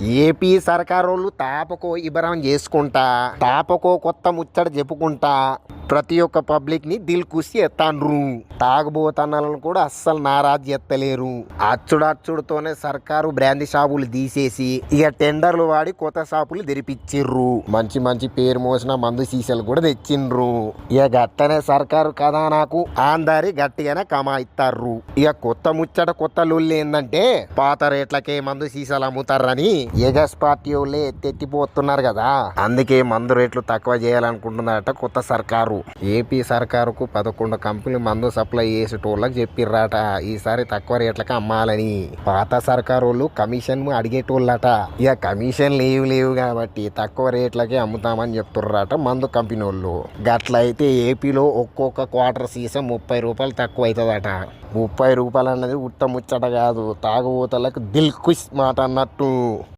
AP సర్కారోళ్ళు తాపకో ఇబరం చేసుకుంటా తాపకో కొత్త ముచ్చట చెప్పుకుంటా ప్రతి ఒక్క పబ్లిక్ ని దిల్ ఖుషి ఎత్తాండ్రు. తాగుబోతన్నాలను కూడా అస్సలు నారాజు ఎత్తలేరు. అచ్చుడచ్చుడుతోనే సర్కారు బ్రాందీ షాపులు తీసేసి ఇక టెండర్లు వాడి కొత్త షాపులు తెరిపిచ్చిర్రు. మంచి మంచి పేరు మోసిన మందు సీసాలు కూడా తెచ్చిండ్రు. ఇక గట్టనే సర్కారు కదా నాకు ఆందారి గట్టిగానే కమాయిత్తారు. ఇక కొత్త ముచ్చట కొత్త లొల్లి ఏందంటే పాత రేట్లకే మందు సీసాలు అమ్ముతారని ఎగస్ పార్టీ వాళ్ళే ఎత్తెత్తిపోతున్నారు కదా. అందుకే మందు రేట్లు తక్కువ చేయాలనుకుంటున్నారట కొత్త సర్కారు. ఏపీ సర్కారుకు 11 కంపెనీలు మందు సప్లై చేసేటోళ్ళకి చెప్పిర్రాట ఈసారి తక్కువ రేట్లకి అమ్మాలని. పాత సర్కారు వాళ్ళు కమిషన్ అడిగేటోళ్ళట. ఇక కమిషన్ లేవు కాబట్టి తక్కువ రేట్లకి అమ్ముతామని చెప్తుర్రాట మందు కంపెనీ వాళ్ళు. గట్లయితే ఏపీలో ఒక్కొక్క క్వార్టర్ సీసా 30 రూపాయలు తక్కువ అవుతుందట. 30 రూపాయలు అన్నది ఉట్ట ముచ్చట కాదు, తాగుబోతలకు దిల్ ఖుష్ మాట అన్నట్టు.